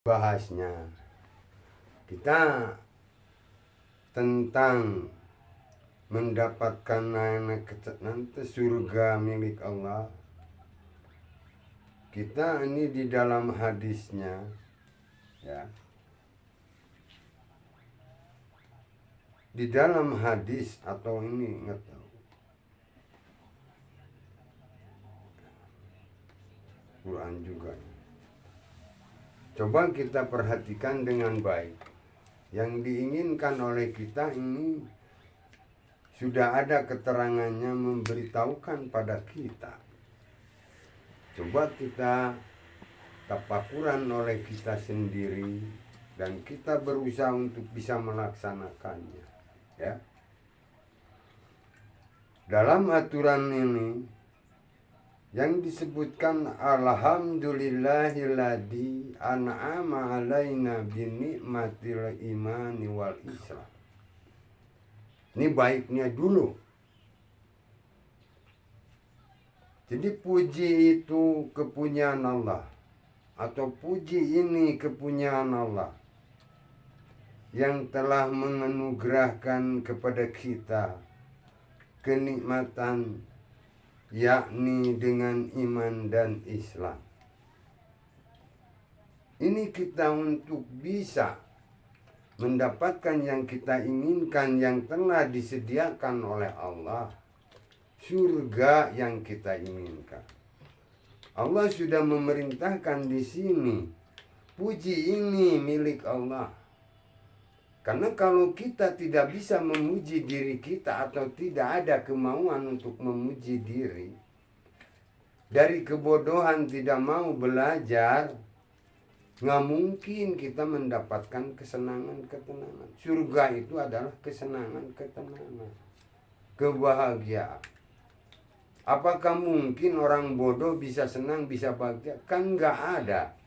bahasnya. Kita tentang mendapatkan nanti surga milik Allah. Kita ini di dalam hadisnya, ya. Di dalam hadis atau ini nggak tahu. Quran juga. Coba kita perhatikan dengan baik. Yang diinginkan oleh kita ini sudah ada keterangannya memberitahukan pada kita. Coba kita tapakuran oleh kita sendiri dan kita berusaha untuk bisa melaksanakannya, ya. Dalam aturan ini yang disebutkan alhamdulillahilladzi an'ama alaina binikmatil imani wal islam. Ini baiknya dulu. Jadi puji itu kepunyaan Allah, atau puji ini kepunyaan Allah yang telah menganugerahkan kepada kita kenikmatan, yakni dengan iman dan Islam. Ini kita untuk bisa mendapatkan yang kita inginkan, yang telah disediakan oleh Allah, surga yang kita inginkan. Allah sudah memerintahkan di sini, puji ini milik Allah. Karena kalau kita tidak bisa memuji diri kita atau tidak ada kemauan untuk memuji diri, dari kebodohan tidak mau belajar, nggak mungkin kita mendapatkan kesenangan-ketenangan. Surga itu adalah kesenangan, ketenangan, kebahagiaan. Apakah mungkin orang bodoh bisa senang, bisa bahagia? Kan nggak ada.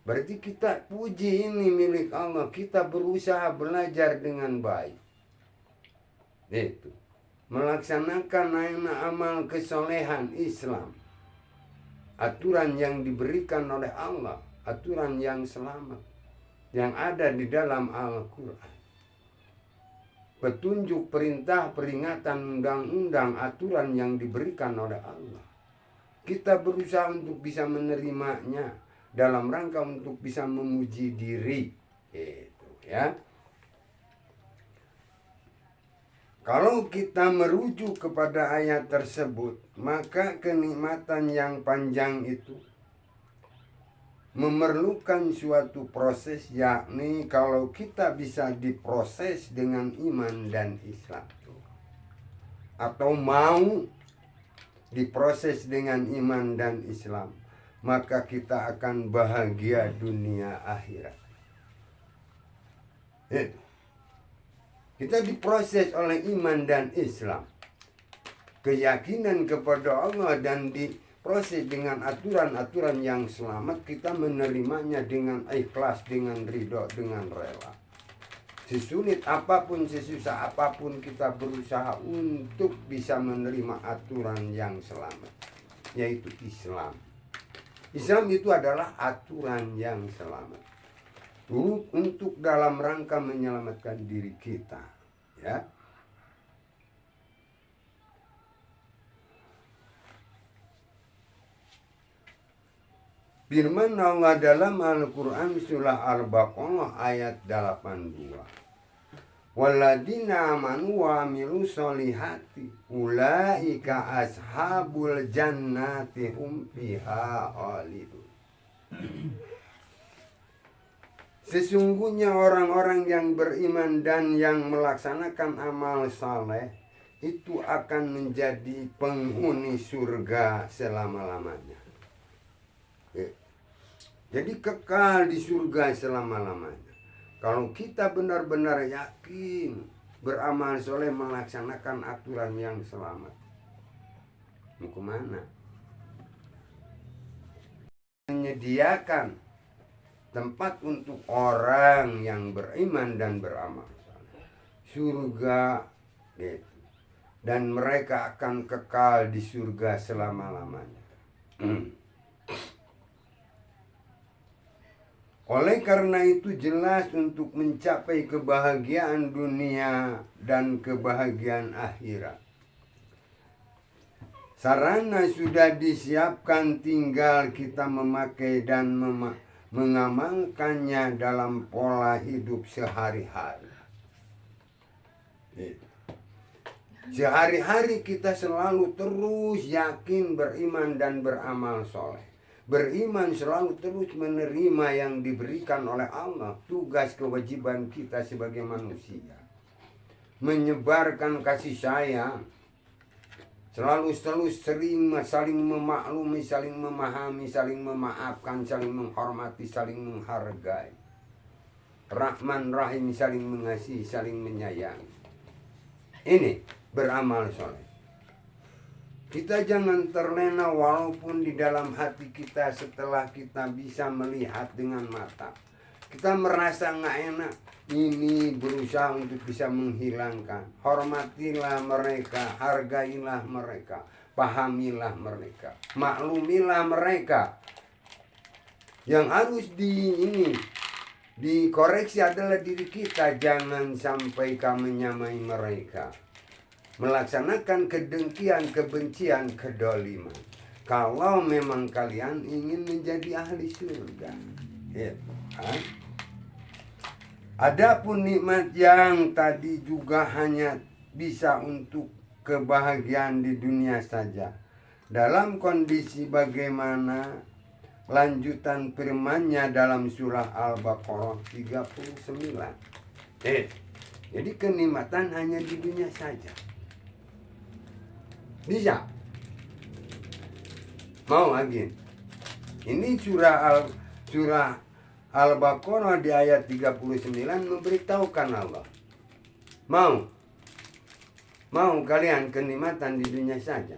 Berarti kita puji ini milik Allah. Kita berusaha belajar dengan baik. Itu. Melaksanakan amal kesolehan Islam. Aturan yang diberikan oleh Allah. Aturan yang selamat. Yang ada di dalam Al-Quran. Petunjuk, perintah, peringatan, undang-undang, aturan yang diberikan oleh Allah. Kita berusaha untuk bisa menerimanya dalam rangka untuk bisa memuji diri. Itu, ya. Kalau kita merujuk kepada ayat tersebut, maka kenikmatan yang panjang itu memerlukan suatu proses, yakni kalau kita bisa diproses dengan iman dan Islam, atau mau diproses dengan iman dan Islam, maka kita akan bahagia dunia akhirat. Kita diproses oleh iman dan Islam, keyakinan kepada Allah, dan diproses dengan aturan-aturan yang selamat. Kita menerimanya dengan ikhlas, dengan ridho, dengan rela. Sesulit apapun, sesusah apapun, kita berusaha untuk bisa menerima aturan yang selamat, yaitu Islam. Islam itu adalah aturan yang selamat untuk dalam rangka menyelamatkan diri kita, ya. Firman Allah dalam Al-Quran surah Al-Baqarah ayat 82. Waladina amanu wa amilu solihati ulaika ashabul jannati hum fiha khalidun. Sesungguhnya orang-orang yang beriman dan yang melaksanakan amal saleh itu akan menjadi penghuni surga selama-lamanya. Jadi kekal di surga selama-lamanya. Kalau kita benar-benar yakin beramal soleh, melaksanakan aturan yang selamat, mau kemana? Menyediakan tempat untuk orang yang beriman dan beramal soleh, surga, gitu. Dan mereka akan kekal di surga selama-lamanya. Oleh karena itu jelas untuk mencapai kebahagiaan dunia dan kebahagiaan akhirat, sarana sudah disiapkan, tinggal kita memakai dan mengamalkannya dalam pola hidup sehari-hari. Sehari-hari kita selalu terus yakin, beriman dan beramal soleh. Beriman selalu terus menerima yang diberikan oleh Allah. Tugas kewajiban kita sebagai manusia, menyebarkan kasih sayang. Selalu sering saling memaklumi, saling memahami, saling memaafkan, saling menghormati, saling menghargai. Rahman Rahim, saling mengasihi, saling menyayangi. Ini beramal soleh. Kita jangan terlena walaupun di dalam hati kita setelah kita bisa melihat dengan mata, kita merasa nggak enak. Ini berusaha untuk bisa menghilangkan. Hormatilah mereka, hargailah mereka, pahamilah mereka, maklumilah mereka. Yang harus dikoreksi adalah diri kita. Jangan sampai kami menyamai mereka, melaksanakan kedengkian, kebencian, kedoliman. Kalau memang kalian ingin menjadi ahli surga, ya. Adapun nikmat yang tadi juga hanya bisa untuk kebahagiaan di dunia saja. Dalam kondisi bagaimana lanjutan firman-Nya dalam surah Al-Baqarah 39. Jadi kenikmatan hanya di dunia saja. Bisa. Mau lagi. Ini surah Al-Baqarah di ayat 39 memberitahukan Allah. Mau kalian kenikmatan di dunia saja.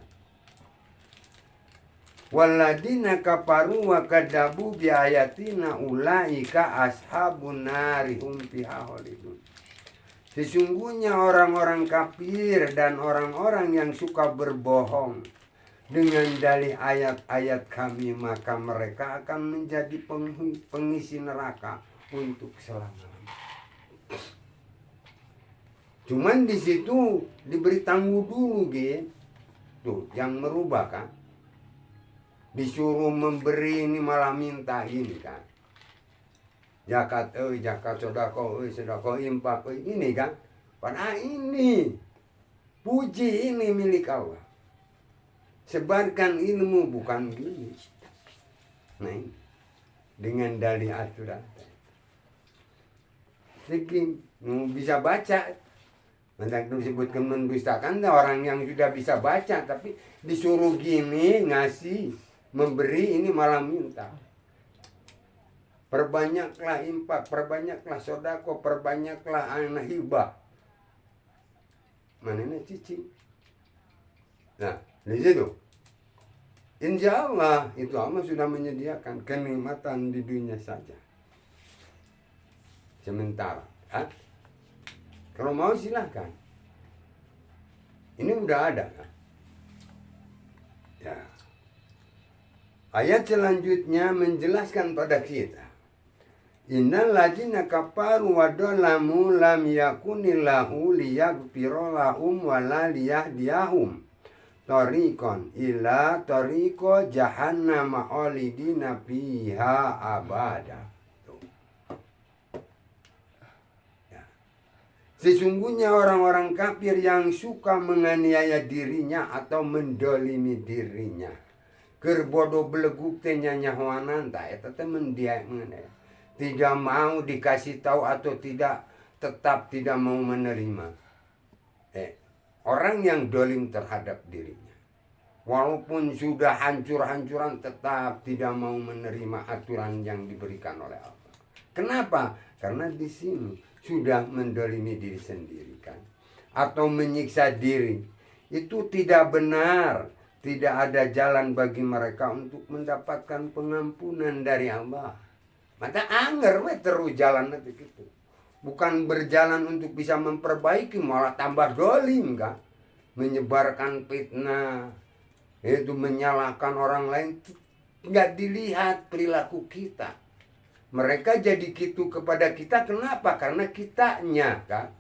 Waladina kafaru wa kadzabu bi ayatina ulaika ashabun nari hum fiha khalidun. Sesungguhnya orang-orang kafir dan orang-orang yang suka berbohong dengan dalih ayat-ayat kami, maka mereka akan menjadi pengisi neraka untuk selama-lamanya. Cuman di situ diberi tangguh dulu, gitu. Yang merubah kan. Disuruh memberi ini malah minta ini kan. Zakat, sedekah, infak, ini kan. Padahal ini puji, ini milik Allah. Sebarkan ilmu, bukan gini. Nah, dengan dalih aturan. Jadi bisa baca. Mentang disebutkan mendustakan orang yang sudah bisa baca, tapi disuruh gini ngasih, memberi ini malah minta. Perbanyaklah infak, perbanyaklah sedekah, perbanyaklah anak hibah. Mana cici? Nah, di situ, insya Allah itu Allah sudah menyediakan kenikmatan di dunia saja. Sementara, kalau mau silahkan. Ini udah ada kan? Ya. Ayat selanjutnya menjelaskan pada kita. Innal ladzina kafaru wa dhalamu lam yakunillahu liyaghfira lahum wa la liyahdiyahum tariqan ila tariqa jahannam khalidina fiha abada. Sesungguhnya orang-orang kafir yang suka menganiaya dirinya atau mendolimi dirinya, kerbodoh beleguk tenya nyahuanan tak eta teh mendiak mengenai. Tidak mau dikasih tahu atau tetap tidak mau menerima. Orang yang dolim terhadap dirinya, walaupun sudah hancur-hancuran, tetap tidak mau menerima aturan yang diberikan oleh Allah. Kenapa? Karena di sini sudah mendolimi diri sendiri kan, atau menyiksa diri. Itu tidak benar. Tidak ada jalan bagi mereka untuk mendapatkan pengampunan dari Allah. Maka anger terus jalan nanti gitu. Bukan berjalan untuk bisa memperbaiki, malah tambah dolim kan. Menyebarkan fitnah, itu menyalahkan orang lain. Nggak dilihat perilaku kita. Mereka jadi gitu kepada kita, kenapa? Karena kitanya kan.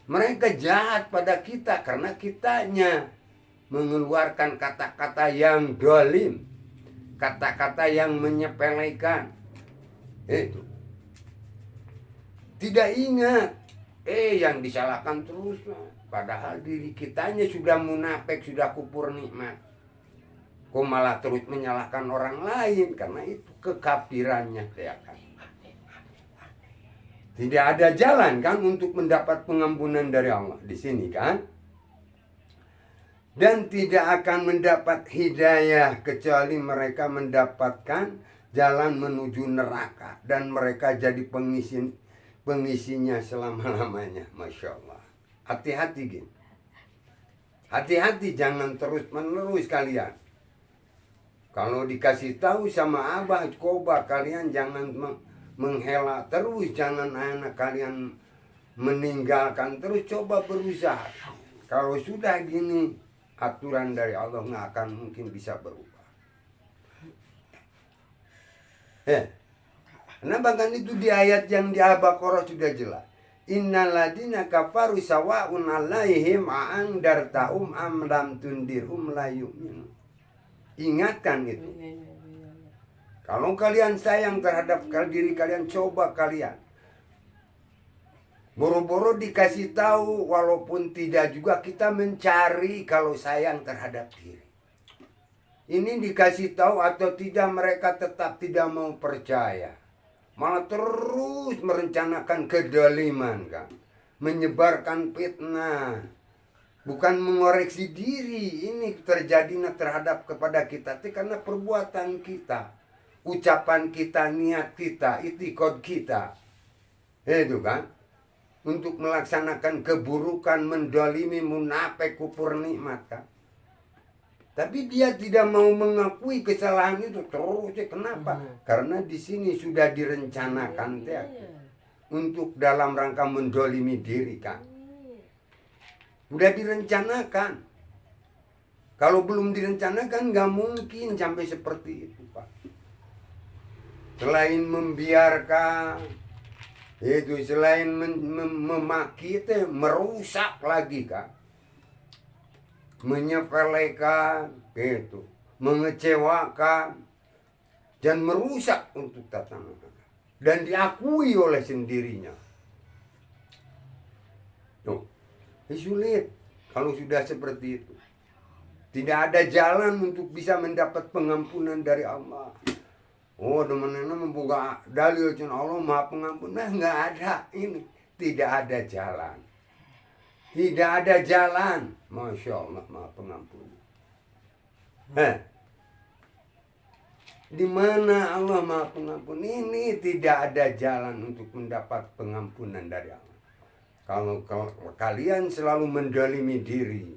Mereka jahat pada kita karena kitanya mengeluarkan kata-kata yang dolim, kata-kata yang menyepelekan. Itu. Tidak ingat, yang disalahkan terus. Padahal diri kitanya sudah munafik, sudah kufur nikmat. Kok malah terus menyalahkan orang lain, karena itu kekafirannya, ya kan. Tidak ada jalan kan untuk mendapat pengampunan dari Allah di sini kan. Dan tidak akan mendapat hidayah kecuali mereka mendapatkan jalan menuju neraka. Dan mereka jadi pengisinya selama-lamanya. Masya Allah. Hati-hati gini. Hati-hati, jangan terus-menerus kalian. Kalau dikasih tahu sama abah, coba kalian jangan menghela terus, jangan anak kalian meninggalkan terus, coba berusaha. Kalau sudah gini, aturan dari Allah nggak akan mungkin bisa berubah. Nah bahkan itu di ayat yang di Al-Baqarah sudah jelas. Innalladzina kafaru sawa'un 'alaihim a'andartahum am lam tundirhum la yu'minun. Ingatkan itu. Kalau kalian sayang terhadap diri kalian, coba kalian boro-boro dikasih tahu, walaupun tidak juga kita mencari kalau sayang terhadap diri. Ini dikasih tahu atau tidak, mereka tetap tidak mau percaya. Malah terus merencanakan kedoliman kan. Menyebarkan fitnah. Bukan mengoreksi diri. Ini terjadinya terhadap kepada kita karena perbuatan kita, ucapan kita, niat kita, itikad kita. Itu kan. Untuk melaksanakan keburukan, mendolimi, munafik, kufur nikmat kan. Tapi dia tidak mau mengakui kesalahan itu terus. Kenapa? Karena di sini sudah direncanakan untuk dalam rangka mendolimi diri kan. Sudah direncanakan. Kalau belum direncanakan nggak mungkin sampai seperti itu Pak. Selain membiarkan itu, selain memaki itu merusak lagi kan. Menyepelekan itu, mengecewakan dan merusak untuk tatanan dan diakui oleh sendirinya. Tuh, sulit kalau sudah seperti itu. Tidak ada jalan untuk bisa mendapat pengampunan dari Allah. Oh, teman-teman membuka dalil Allah Maha Pengampun. Nah, nggak ada ini, tidak ada jalan. Tidak ada jalan. Masya Allah Maha Pengampun. Di mana Allah Maha Pengampun? Ini tidak ada jalan untuk mendapat pengampunan dari Allah. Kalau kalian selalu mendolimi diri,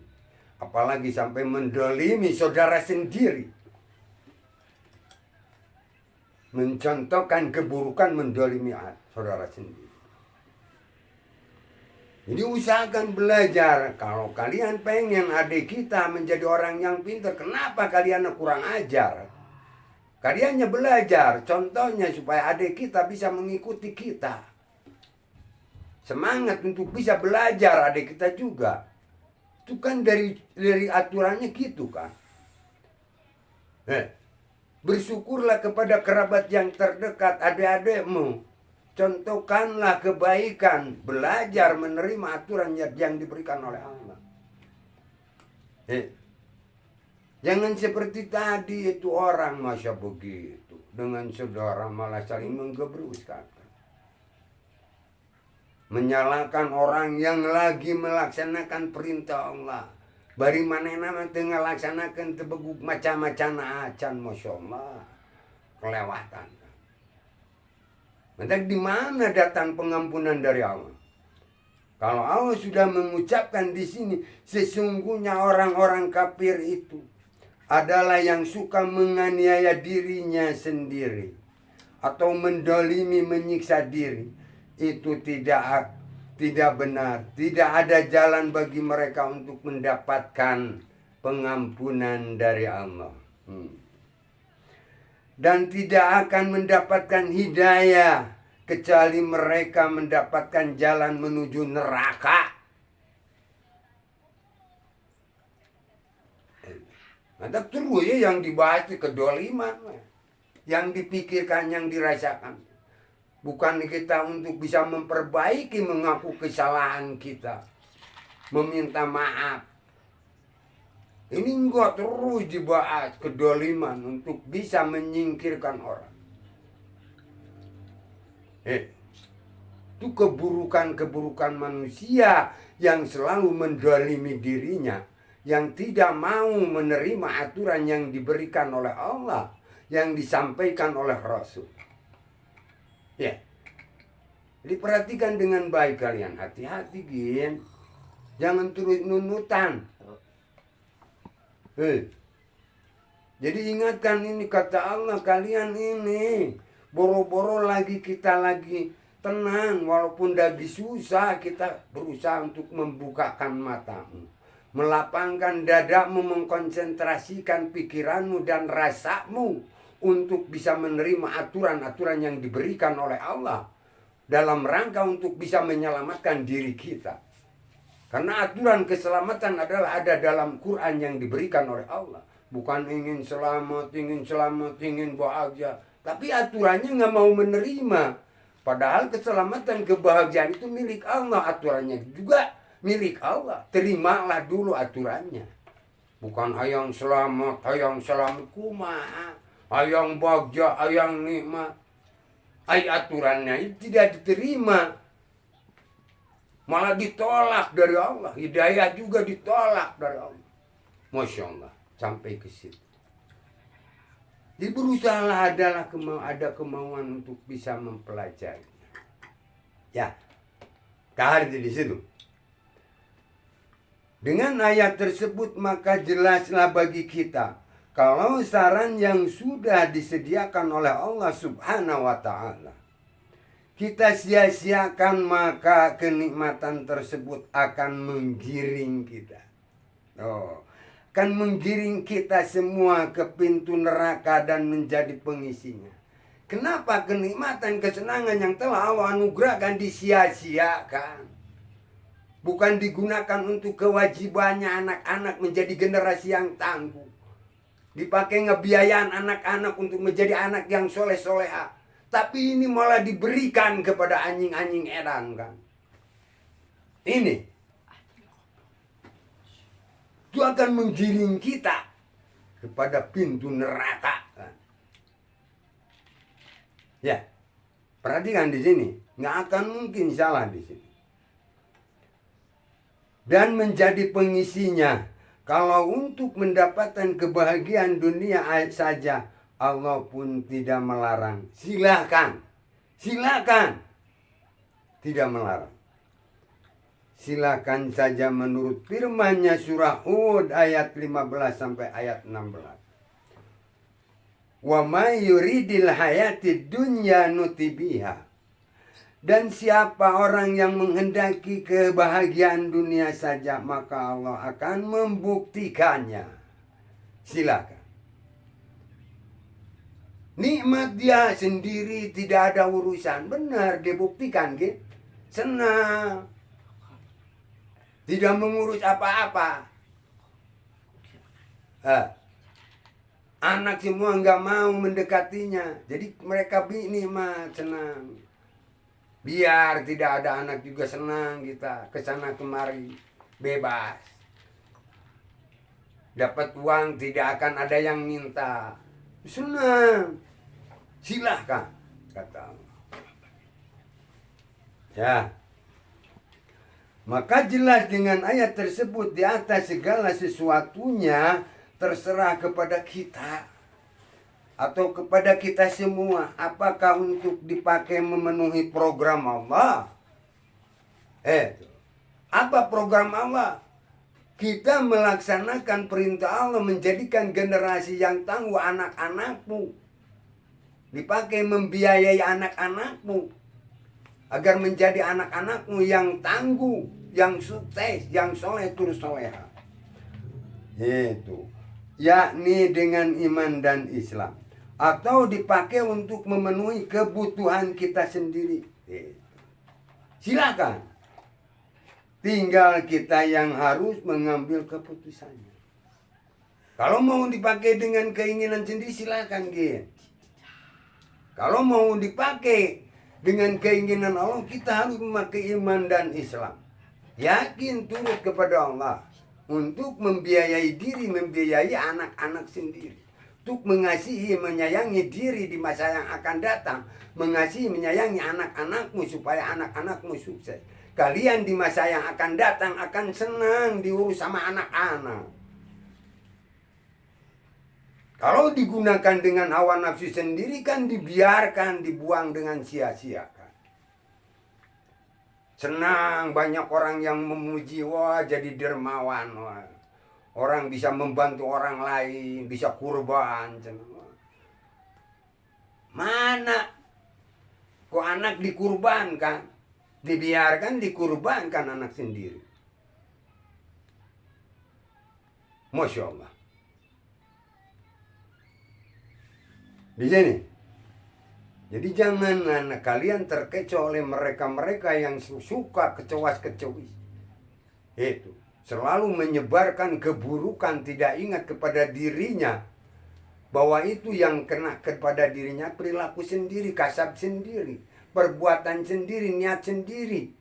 apalagi sampai mendolimi saudara sendiri, mencontohkan keburukan, mendolimi saudara sendiri. Jadi usahakan belajar. Kalau kalian pengen adik kita menjadi orang yang pintar, kenapa kalian kurang ajar? Kaliannya belajar, contohnya supaya adik kita bisa mengikuti kita. Semangat untuk bisa belajar adik kita juga. Itu kan dari aturannya gitu kan. Bersyukurlah kepada kerabat yang terdekat, adik-adikmu. Contohkanlah kebaikan, belajar menerima aturan yang diberikan oleh Allah. Jangan seperti tadi itu orang masa begitu. Dengan saudara malah saling menggebruskan. Menyalahkan orang yang lagi melaksanakan perintah Allah. Bari mana nama tengah laksanakan tebeguk macam-macam acan, Masya Allah. Kelewatan. Nanti di mana datang pengampunan dari Allah? Kalau Allah sudah mengucapkan di sini, sesungguhnya orang-orang kafir itu adalah yang suka menganiaya dirinya sendiri atau mendolimi, menyiksa diri. Itu tidak benar. Tidak ada jalan bagi mereka untuk mendapatkan pengampunan dari Allah. dan tidak akan mendapatkan hidayah kecuali mereka mendapatkan jalan menuju neraka. Ada terus ya yang dibahas di kedoliman, yang dipikirkan, yang dirasakan. Bukan kita untuk bisa memperbaiki, mengaku kesalahan kita, meminta maaf. Ini enggak, terus dibahas kedoliman untuk bisa menyingkirkan orang. Itu keburukan-keburukan manusia yang selalu mendolimi dirinya, yang tidak mau menerima aturan yang diberikan oleh Allah, yang disampaikan oleh Rasul. Ya, diperhatikan dengan baik kalian, hati-hati gin, jangan terus nunutan. Jadi ingatkan ini kata Allah, kalian ini boro-boro lagi kita lagi tenang, walaupun lagi susah kita berusaha untuk membukakan matamu, melapangkan dadamu, mengkonsentrasikan pikiranmu dan rasamu untuk bisa menerima aturan-aturan yang diberikan oleh Allah dalam rangka untuk bisa menyelamatkan diri kita. Karena aturan keselamatan adalah ada dalam Quran yang diberikan oleh Allah. Bukan ingin selamat, ingin bahagia. Tapi aturannya nggak mau menerima. Padahal keselamatan, kebahagiaan itu milik Allah. Aturannya juga milik Allah. Terimalah dulu aturannya. Bukan hayang selamat kumaha. Hayang bahagia, hayang nikmat. Aturannya itu tidak diterima. Malah ditolak dari Allah. Hidayah juga ditolak dari Allah. Masya Allah. Sampai ke situ. Jadi berusaha ada kemauan untuk bisa mempelajari. Ya. Kahar di situ. Dengan ayat tersebut maka jelaslah bagi kita, kalau saran yang sudah disediakan oleh Allah Subhanahu wa Ta'ala kita sia-siakan, maka kenikmatan tersebut akan menggiring kita. Akan menggiring kita semua ke pintu neraka dan menjadi pengisinya. Kenapa kenikmatan, kesenangan yang telah Allah anugerahkan disia-siakan? Bukan digunakan untuk kewajibannya anak-anak menjadi generasi yang tangguh. Dipakai ngebiayaan anak-anak untuk menjadi anak yang soleh-soleha. Tapi ini malah diberikan kepada anjing-anjing edan kan. Ini. Itu akan menggiring kita kepada pintu neraka kan. Ya. Perhatikan di sini. Nggak akan mungkin salah di sini. Dan menjadi pengisinya. Kalau untuk mendapatkan kebahagiaan dunia saja, Allah pun tidak melarang. Silakan. Tidak melarang. Silakan saja menurut firman-Nya surah Hud ayat 15 sampai ayat 16. Wa may yuridil hayatid dunya nutibiha. Dan siapa orang yang menghendaki kebahagiaan dunia saja, maka Allah akan membuktikannya. Silakan. Nikmat dia sendiri, tidak ada urusan. Benar, dia buktikan gitu. Senang. Tidak mengurus apa-apa. Anak semua nggak mau mendekatinya. Jadi mereka nikmat, senang. Biar tidak ada anak juga senang kita kesana kemari bebas. Dapat uang tidak akan ada yang minta. Senang. Silahkan kata Allah. Ya. Maka jelas dengan ayat tersebut di atas segala sesuatunya terserah kepada kita. Atau kepada kita semua, apakah untuk dipakai memenuhi program Allah? Apa program Allah? Kita melaksanakan perintah Allah, menjadikan generasi yang tangguh anak-anakmu. Dipakai membiayai anak-anakmu. Agar menjadi anak-anakmu yang tangguh, yang sukses, yang soleh terus soleha. Itu. Yakni dengan iman dan Islam. atau dipakai untuk memenuhi kebutuhan kita sendiri. Silakan. Tinggal kita yang harus mengambil keputusannya. Kalau mau dipakai dengan keinginan sendiri silakan, Gin. Kalau mau dipakai dengan keinginan Allah, kita harus memakai iman dan Islam. Yakin turut kepada Allah untuk membiayai diri, membiayai anak-anak sendiri. Untuk mengasihi, menyayangi diri di masa yang akan datang. Mengasihi, menyayangi anak-anakmu supaya anak-anakmu sukses. Kalian di masa yang akan datang akan senang diurus sama anak-anak. Kalau digunakan dengan hawa nafsu sendiri kan dibiarkan, dibuang dengan sia-sia. Senang banyak orang yang memuji, wah jadi dermawan, wah. Orang bisa membantu orang lain, bisa kurban. Mana? Kok anak dikurbankan? Dibiarkan dikurbankan anak sendiri. Masya Allah. Di sini. Jadi jangan anak kalian terkecoh oleh mereka-mereka yang suka kecowas-kecowis. Itu. Selalu menyebarkan keburukan, tidak ingat kepada dirinya. Bahwa itu yang kena kepada dirinya, perilaku sendiri, kasab sendiri, perbuatan sendiri, niat sendiri.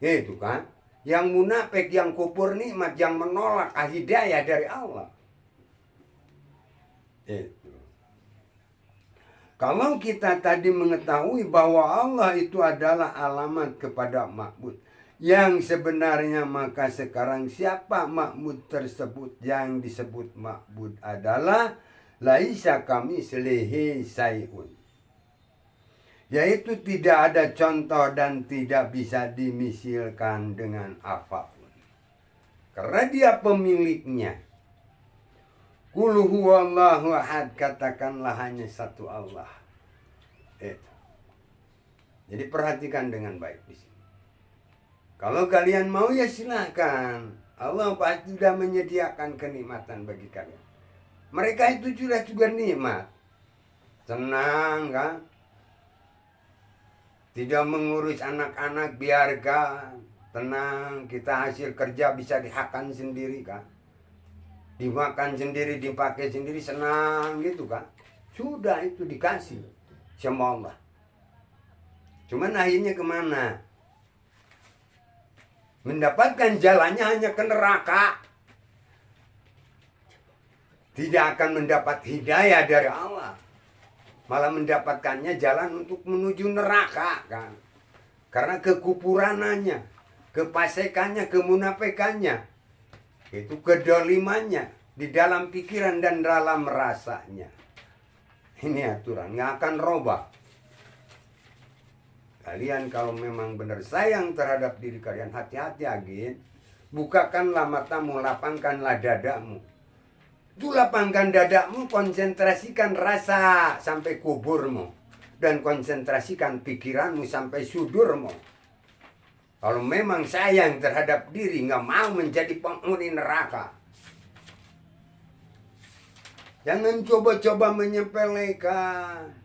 Itu kan. Yang munafik, yang kufur nikmat, yang menolak hidayah dari Allah. Itu. Kalau kita tadi mengetahui bahwa Allah itu adalah alamat kepada ma'bud yang sebenarnya, maka sekarang siapa ma'bud tersebut? Yang disebut ma'bud adalah laisa kamitslihi syai'un, yaitu tidak ada contoh dan tidak bisa dimisilkan dengan apapun, karena dia pemiliknya. Qul huwallahu ahad, katakanlah hanya satu Allah. Itu. Jadi perhatikan dengan baik di sini. Kalau kalian mau ya silakan. Allah pasti sudah menyediakan kenikmatan bagi kalian. Mereka itu sudah juga nikmat. Senang kan? Tidak mengurus anak-anak, biarkan. Tenang, kita hasil kerja bisa dihakan sendiri kan? Dimakan sendiri, dipakai sendiri, senang gitu kan. Sudah itu dikasih sama Allah. Cuman akhirnya kemana? Mendapatkan jalannya hanya ke neraka. Tidak akan mendapat hidayah dari Allah. Malah mendapatkannya jalan untuk menuju neraka kan. Karena kekufuranannya, kefasikannya, kemunafikannya. Itu kedolimannya di dalam pikiran dan dalam rasanya. Ini aturan, nggak akan robah. Kalian kalau memang benar sayang terhadap diri kalian, hati-hati agin. Bukakanlah matamu, lapangkanlah dadamu. Itu lapangkan dadamu, konsentrasikan rasa sampai kuburmu. Dan konsentrasikan pikiranmu sampai sudurmu. Kalau memang sayang terhadap diri, nggak mau menjadi penghuni neraka. Jangan coba-coba menyepelekan.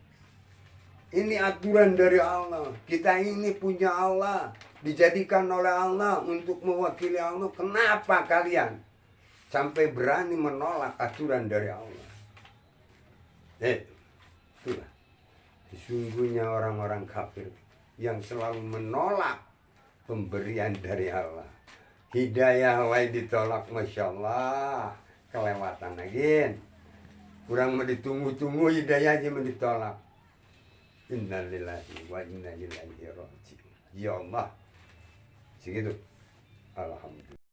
Ini aturan dari Allah. Kita ini punya Allah. Dijadikan oleh Allah untuk mewakili Allah. Kenapa kalian sampai berani menolak aturan dari Allah? Itulah. Sesungguhnya orang-orang kafir yang selalu menolak pemberian dari Allah. Hidayah wae ditolak, Masya Allah. Kelewatan lagi. Kurang mau ditunggu-tunggu, hidayah aja mau ditolak. Innalillahi wa inna ilaihi raji'un. Ya Allah. Segitu. Alhamdulillah.